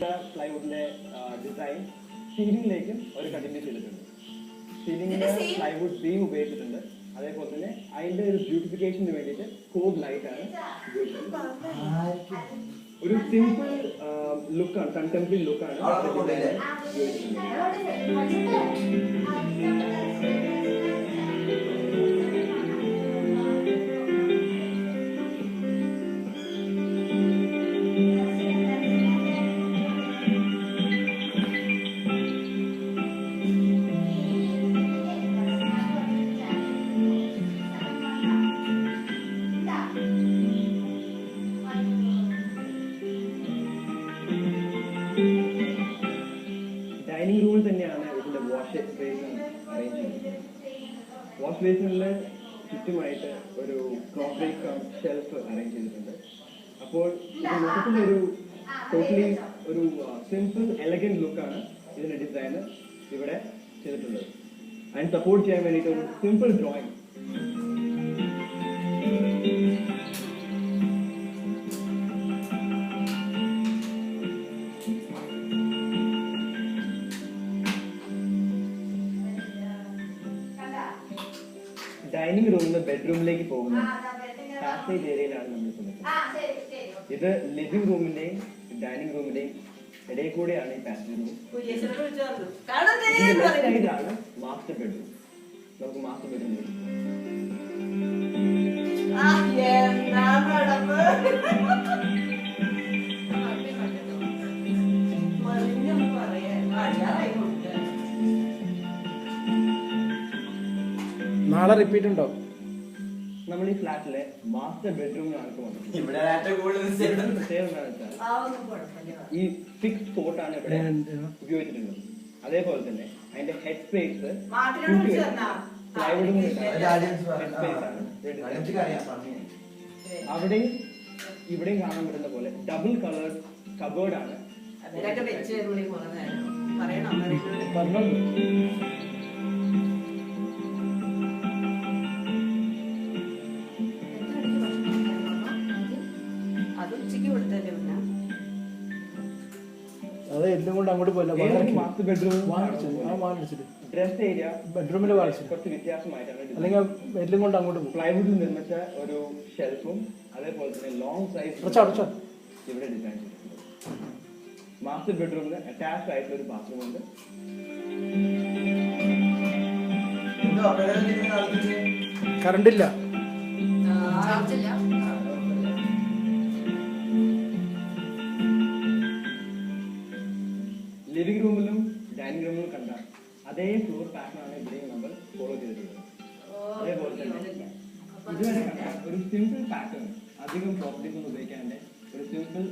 പ്ലൈവുഡിന്റെ design സീലിംഗിലേക്കും ഒരു continue ചെയ്തിട്ടുണ്ട്. സീലിംഗിന് plywood beam ഉപയോഗിച്ചിട്ടുണ്ട്. അതേപോലെ തന്നെ അതിന്റെ ഒരു ബ്യൂട്ടിഫിക്കേഷന് വേണ്ടിയിട്ട് കോഡ് ലൈറ്റ് ആണ് ഉപയോഗിച്ചിട്ടുള്ളത്. ഒരു സിമ്പിൾ ലുക്കാണ്, കണ്ടംപററി ലുക്കാണ് ഡൈനിങ് റൂമിൽ തന്നെയാണ് ഇതിന്റെ വാഷ് ബേസിൻ അറേഞ്ച് ചെയ്തിട്ടുള്ളത്. വാഷ് ബേസിനിൽ ചുറ്റുമായിട്ട് ഒരു ക്രോക്കറി ഷെൽഫ് അറേഞ്ച് ചെയ്തിട്ടുണ്ട്. അപ്പോൾ ഇത് മൊത്തത്തിലൊരു ടോട്ടലി ഒരു സിമ്പിൾ എലഗന്റ് ലുക്കാണ് ഇതിന്റെ ഡിസൈന് ഇവിടെ ചെയ്തിട്ടുള്ളത്. അതിന് സപ്പോർട്ട് ചെയ്യാൻ വേണ്ടിയിട്ട് ഒരു സിമ്പിൾ ഡ്രോയിങ്. ഡൈനിങ് റൂമിൽ നിന്ന് ബെഡ്റൂമിലേക്ക് പോകുന്ന പാസേജ് ഏരിയയിലാണ് നമ്മൾ നിൽക്കുന്നത്. ഇത് ലിവിംഗ് റൂമിന്റെയും ഡൈനിങ് റൂമിന്റെയും ഇടയിൽ കൂടെയാണ് ഈ പാസേജ് റൂം. സൈഡാണ് മാസ്റ്റർ ബെഡ്റൂം. നമുക്ക് മാസ്റ്റർ ബെഡ്റൂം നാളെ റിപ്പീറ്റ് ഉണ്ടോ? നമ്മൾ ഈ ഫ്ലാറ്റിലെ മാസ്റ്റർ ബെഡ്റൂമിലാണ് ഈ ഫിക്സ് സ്പോട്ടാണ് ഇവിടെ ഉപയോഗിച്ചിട്ടുള്ളത്. അതേപോലെ തന്നെ അതിന്റെ ഹെഡ് സ്പേസ് അവിടെയും ഇവിടെയും കാണാൻ പറ്റുന്ന പോലെ ഡബിൾ കളർ കബേർഡ് ആണ്. അത് എല്ലാം കൊണ്ട് അങ്ങോട്ട് പോയില്ല. മാസ്റ്റർ ബെഡ്റൂം ഡ്രസ് ഏരിയ ബെഡ്റൂമിൽ കുറച്ച് വ്യത്യാസമായിട്ടാണ്, അല്ലെങ്കിൽ എല്ലാം കൊണ്ട് അങ്ങോട്ട് പോകും. പ്ലൈവുഡിൽ നിർമ്മിച്ച ഒരു ഷെൽഫും അതേപോലെ തന്നെ ലോങ് സൈസ് ഇവിടെ ഡിസൈൻ ചെയ്തിട്ടുണ്ട്. മാസ്റ്റർ ബെഡ്റൂമിന് അറ്റാച്ച്ഡ് ആയിട്ടുള്ള ഒരു ബാത്റൂം ഉണ്ട്. കറണ്ട് ഇല്ല. ലിവിംഗ് റൂമിലും ഡൈനിങ് റൂമിലും കണ്ട അതേ ഫ്ലോർ പാറ്റേൺ ആണ് ഇവിടെയും നമ്മൾ ഫോളോ ചെയ്തിട്ടുള്ളത്. അതേപോലെ തന്നെ ഇതുവരെ കണ്ട ഒരു സിമ്പിൾ പാറ്റേൺ, അധികം പ്രോപ്പർട്ടീസ് ഒന്നും ഉപയോഗിക്കാണ്ട് ഒരു സിമ്പിൾ